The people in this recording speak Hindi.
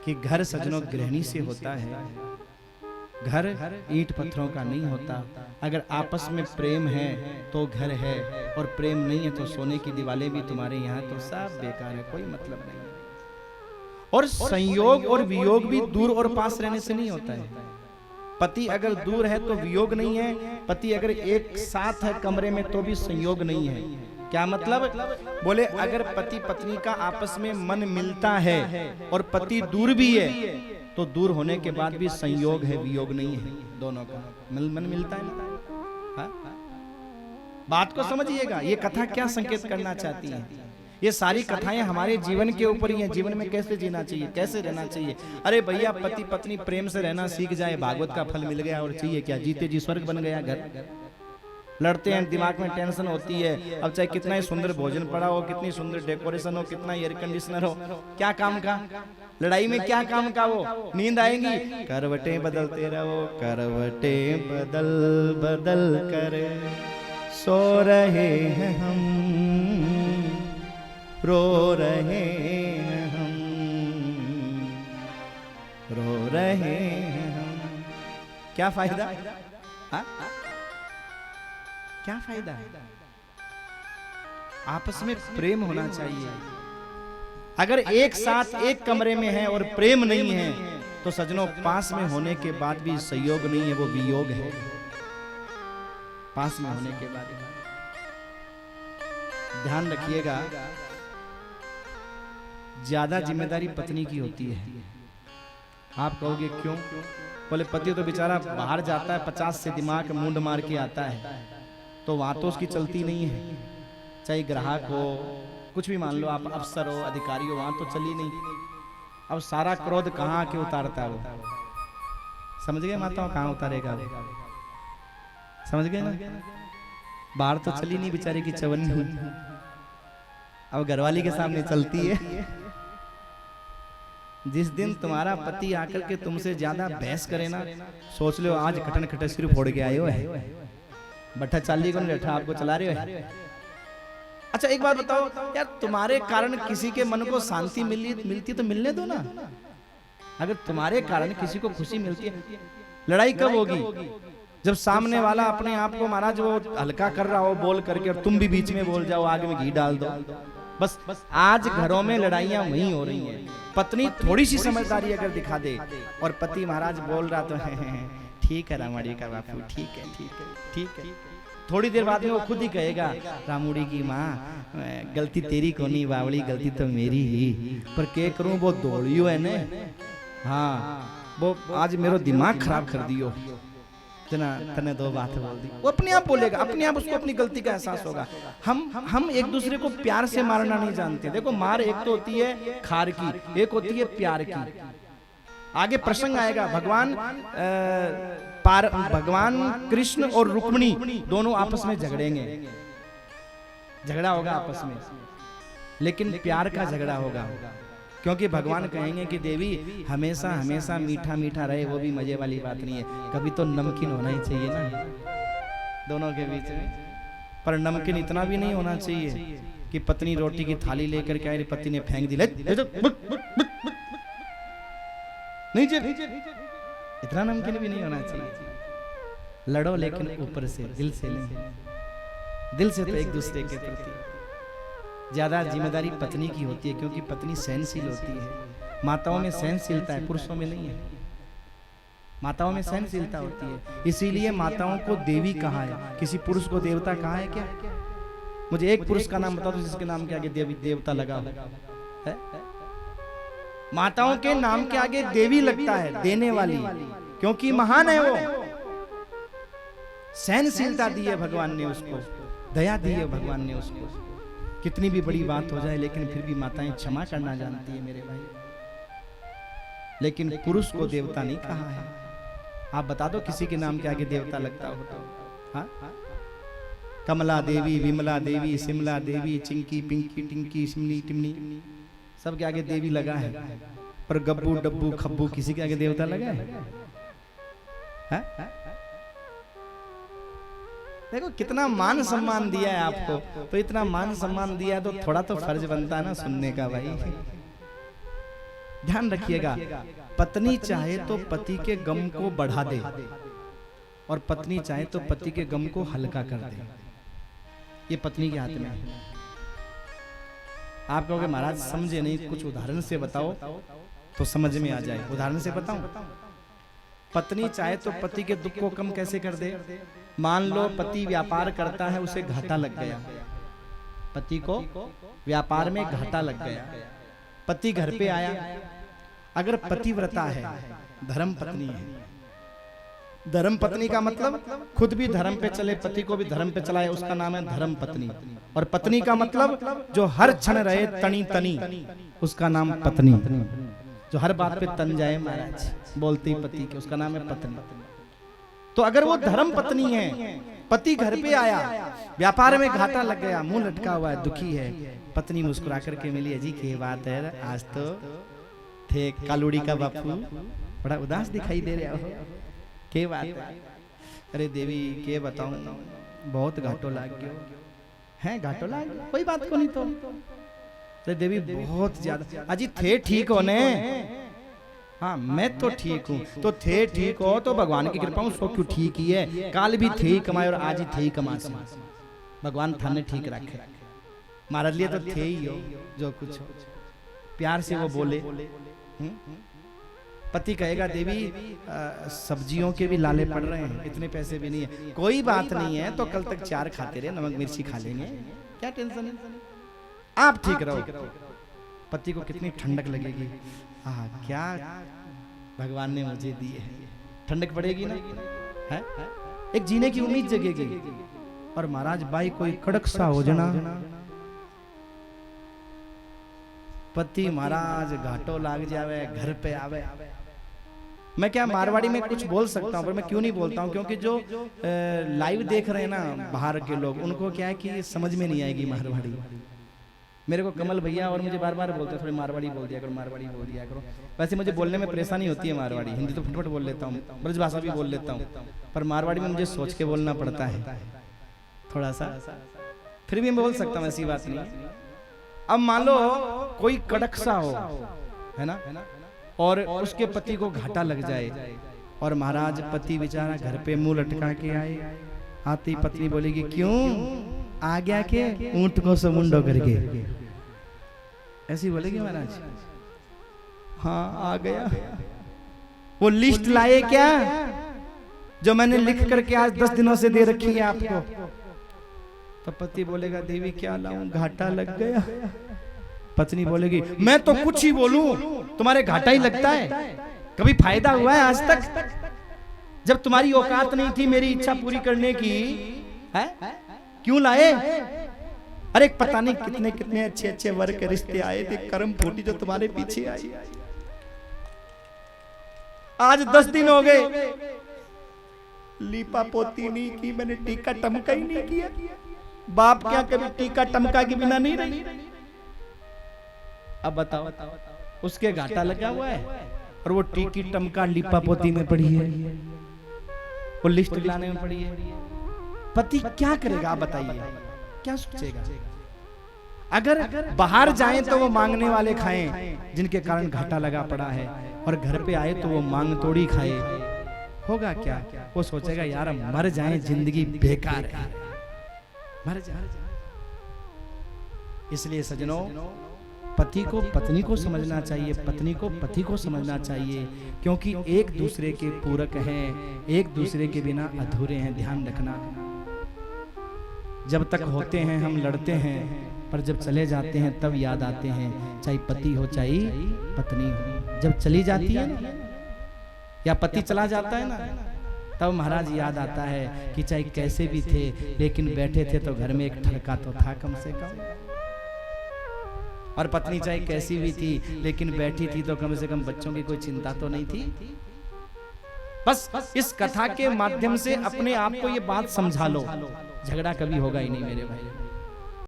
कि घर सजनों गृहिणी से होता है, घर ईंट पत्थरों का नहीं होता। अगर आपस में प्रेम है तो घर है, और प्रेम नहीं है तो सोने की दीवारें भी तुम्हारे यहाँ तो सब बेकार है, कोई मतलब नहीं है। और संयोग और वियोग भी दूर और पास रहने से नहीं होता है। पति अगर दूर है तो वियोग नहीं है, पति अगर एक साथ है कमरे में तो भी संयोग नहीं है। क्या मतलब? बोले अगर पति पत्नी का आपस में मन मिलता है और पति दूर भी है तो दूर होने के बाद भी संयोग है, वियोग नहीं है। दोनों का मन मिलता है ना। हा? बात को समझिएगा, ये कथा क्या संकेत करना चाहती है। ये सारी कथाएं हमारे जीवन के ऊपर ही हैं। जीवन में कैसे जीना चाहिए, कैसे रहना चाहिए। अरे भैया पति पत्नी प्रेम से रहना सीख जाए, भागवत का फल मिल गया, और चाहिए क्या, जीते जी स्वर्ग बन गया घर। लड़ते हैं, दिमाग में टेंशन होती है, अब चाहे कितना ही सुंदर भोजन पड़ा हो, कितनी सुंदर डेकोरेशन हो, कितना एयर कंडीशनर हो, क्या काम का। लड़ाई में क्या काम का, वो नींद आएगी, करवटें बदलते रहो, करवटें बदल बदल कर सो रहे हैं हम, रो रहे हैं हम, रो रहे हैं हम। क्या फायदा, हा? क्या फायदा है? आपस में प्रेम होना चाहिए। अगर एक साथ एक कमरे में है और प्रेम नहीं है तो सजनों पास में होने के बाद भी संयोग नहीं है, वो वियोग है। पास में होने के बाद ध्यान रखिएगा, ज्यादा जिम्मेदारी पत्नी की होती है। आप कहोगे क्यों? बोले पति तो बेचारा बाहर जाता है, 50 से दिमाग मुंड मार के आता है, तो वहां तो उसकी चलती नहीं है। चाहे ग्राहक हो, कुछ भी मान लो, आप अफसर हो, अधिकारी हो, वहां तो चली नहीं। अब सारा क्रोध कहाँ आके उतारता है वो, समझ गए माताओं? कहाँ उतारेगा वो, समझ गए ना? बाहर तो चली नहीं बेचारी की चवन्नी, अब घरवाली के सामने चलती है। जिस दिन तुम्हारा पति आकर के तुमसे ज्यादा बहस करे ना, सोच लो आज खटन खट सिर फोड़ के आए हो है, बट्ठा चाली को नहीं आपको चला रहे हो। अच्छा एक बात बताओ यार, तुम्हारे कारण किसी के मन को शांति मिलती तो मिलने दो ना। अगर तुम्हारे कारण किसी को खुशी मिलती है, लड़ाई कब होगी? जब सामने वाला अपने आप को महाराज वो हल्का कर रहा हो बोल करके, और तुम भी बीच में बोल जाओ, आग में घी डाल दो। बस आज घरों में लड़ाइयां वहीं हो रही हैं। पत्नी थोड़ी सी समझदारी अगर दिखा दे और पति महाराज बोल रहा तो है ठीक है रामुड़ी का बापू, ठीक है ठीक है ठीक है, थोड़ी देर बाद में वो खुद ही कहेगा रामुड़ी की माँ गलती तेरी को नहीं बावड़ी, गलती तो मेरी ही, पर क्या करूं वो दौड़ियो है ने, हाँ वो आज मेरा दिमाग खराब कर दियो, तने दो बात बोल दी। वो अपने आप बोलेगा, अपने आप उसको अपनी गलती का एहसास होगा। हम एक दूसरे को प्यार से मारना नहीं जानते। देखो मार एक तो होती है खार की, एक होती है प्यार की। आगे प्रसंग आएगा, भगवान कृष्ण और रुक्मिणी दोनों आपस में झगड़ेंगे, झगड़ा होगा आपस में, लेकिन प्यार का झगड़ा होगा। क्योंकि भगवान कहेंगे कि देवी हमेशा हमेशा मीठा मीठा रहे, वो भी मजे वाली बात नहीं है, कभी तो नमकीन होना ही चाहिए ना दोनों के बीच में। पर नमकीन इतना भी नहीं होना चाहिए कि पत्नी रोटी की थाली लेकर के आए, पति ने फेंक दी, नहीं इतना नमकीन भी नहीं होना चाहिए। लड़ो लेकिन ऊपर से, दिल से नहीं। दिल से तो एक दूसरे के प्रति ज्यादा जिम्मेदारी पत्नी की होती है, क्योंकि पत्नी सहनशील होती है। माताओं में सहनशीलता है, पुरुषों में नहीं है। माताओं में सहनशीलता होती है, इसीलिए माताओं को देवी कहा है। किसी पुरुष को देवता कहा है क्या? मुझे एक पुरुष का नाम बताओ जिसके नाम के आगे देवी देवता लगा है? माताओं के नाम के आगे देवी लगता है, देने वाली, क्योंकि महान है वो। सहनशीलता दी है भगवान ने उसको, दया दी है भगवान ने उसको। कितनी भी बड़ी बात हो जाए लेकिन फिर भी माताएं क्षमा करना जानती है मेरे भाई। लेकिन पुरुष को देवता नहीं कहा है। आप बता दो किसी के नाम के आगे देवता लगता हो तो? हाँ? कमला देवी, विमला देवी, शिमला देवी, चिंकी पिंकी टिंकी शिमली टिमनी, सब के आगे देवी लगा है। पर गब्बू डब्बू खब्बू किसी के आगे देवता लगा है? हाँ? देखो कितना मान सम्मान दिया है आपको, तो इतना मान सम्मान दिया है तो थोड़ा तो फर्ज बनता है ना सुनने का भाई। ध्यान रखिएगा, पत्नी चाहे तो पति के गम को बढ़ा दे और पत्नी चाहे तो पति के गम को हल्का कर दे। ये पत्नी के हाथ में है। आप कहोगे महाराज समझे नहीं, कुछ उदाहरण से बताओ तो समझ में आ जाए। उदाहरण से बताऊं? पत्नी चाहे तो पति के दुख को कम कैसे कर दे। मान लो पति व्यापार करता है, उसे घाटा लग गया, पति को व्यापार में घाटा लग गया, पति घर पे आया। अगर पतिव्रता है, धर्म पत्नी है, धर्म पत्नी का मतलब खुद भी धर्म पे चले, पति को भी धर्म पे चलाए, उसका नाम है धर्म पत्नी। और पत्नी का मतलब जो हर क्षण रहे तनी तनी, उसका नाम पत्नी। जो हर बात पे तन जाए महाराज बोलते ही पति के, उसका नाम है पत्नी। तो अगर वो धर्म पत्नी है, पति घर पे आया, व्यापार में घाटा लग गया, मुंह लटका हुआ है, दुखी है, पत्नी मुस्कुरा करके मिली, अजी क्या बात है, आज तो थे कालूड़ी का बापू, बड़ा उदास दिखाई दे रहा हो, के बात है? अरे देवी के बताऊं, बहुत घाटो लाग गयो है। घाटो लाग कोई बात को नहीं तो। अरे देवी बहुत ज्यादा, अजी थे ठीक हो ने? हाँ मैं तो ठीक हूँ। तो थे ठीक हो तो भगवान की कृपा सो क्यों ठीक ही है। काल भी थे ही कमाए और आज ही थे ही कमा से, भगवान थाने ठीक रखे। महाराज लिए तो थे ही हो, जो कुछ हो प्यार से वो बोले। पति कहेगा देवी सब्जियों के भी लाले पड़ रहे हैं, इतने पैसे भी नहीं है, कोई बात नहीं है, तो कल तक 4 खाते रहे, नमक मिर्ची खा लेंगे, क्या टेंशन है, आप ठीक रहो। पति को कितनी ठंडक लगेगी, हाँ क्या भगवान ने मुझे दी है, ठंडक पड़ेगी ना, है एक जीने की उम्मीद जगेगी। और महाराज भाई कोई कड़क सा हो जाना, पति महाराज घाटो लाग जावे, घर पे आवे। मैं क्या मारवाड़ी में कुछ बोल सकता हूँ, पर मैं क्यों नहीं बोलता हूँ, क्योंकि जो लाइव देख रहे हैं ना बाहर के लोग, उनको क्या है कि समझ में नहीं आएगी मारवाड़ी। मेरे को कमल भैया और मुझे बार बार बोलते हैं थोड़ी मारवाड़ी बोल दिया करो, मारवाड़ी बोल दिया करो। वैसे मुझे बोलने में परेशानी होती है मारवाड़ी, हिंदी तो फटफट बोल लेता हूँ, ब्रज भाषा भी बोल लेता हूँ, पर मारवाड़ी में मुझे सोच के बोलना पड़ता है थोड़ा सा, फिर भी मैं बोल सकता हूँ, ऐसी बात नहीं। अब मान लो कोई कड़क सा हो, है ना, और उसके पति को घाटा लग जाए, और महाराज पति बेचारा घर पे मुंह लटका के आए, आती पत्नी बोलेगी क्यों आ गया के ऊंट को समुंडो करके, ऐसी बोलेगी महाराज। हाँ आ गया। वो लिस्ट लाए क्या जो मैंने लिख करके आज 10 दिनों से दे रखी है आपको? तो पति बोलेगा देवी क्या लाऊं, घाटा लग गया। पत्नी बोलेगी मैं तो कुछ ही बोलूं, तुम्हारे घाटा ही लगता है, कभी फायदा हुआ है आज तक? जब तुम्हारी औकात नहीं थी मेरी इच्छा पूरी करने की, है क्यों लाए? अरे पता नहीं कितने कितने अच्छे अच्छे वर के रिश्ते आए थे, कर्म फूटी जो तुम्हारे पीछे आई। आज 10 दिन हो गए, लीपा पोती नहीं की, मैंने टीका टमका ही नहीं किया। बाप क्या कभी टीका टमका के बिना नहीं रही? अब बताओ, उसके घाटा लगा हुआ है और वो टीकी टमका लीपा पोती में पड़ी है, वो लिस्ट लाने में पड़ी है। पति क्या करेगा आप बताइए, क्या सोचेगा? अगर बाहर जाएं तो वो मांगने वाले खाएं जिनके कारण घाटा लगा पड़ा है, और घर पे आए तो वो मांग तोड़ी खाए, होगा क्या? वो सोचेगा यार मर जाएं, जिंदगी बेकार है, मर जाए। इसलिए सजनों, पति को पत्नी को समझना चाहिए, पत्नी को पति को समझना चाहिए, क्योंकि एक दूसरे के पूरक हैं, एक दूसरे के बिना अधूरे हैं। ध्यान रखना, जब तक होते हैं हम लड़ते हैं, पर जब चले जाते हैं तब याद आते हैं, चाहे पति हो चाहे पत्नी हो। जब चली जाती है ना, या पति चला जाता है ना, तब महाराज याद आता है कि चाहे कैसे भी थे लेकिन बैठे थे तो घर में एक ठड़का तो था कम से कम। और पत्नी चाहे कैसी भी थी लेकिन बैठी थी तो कम से कम बच्चों की कोई चिंता तो नहीं थी। बस इस कथा के माध्यम से अपने आप को ये बात समझा लो, झगड़ा कभी होगा ही नहीं मेरे भाई।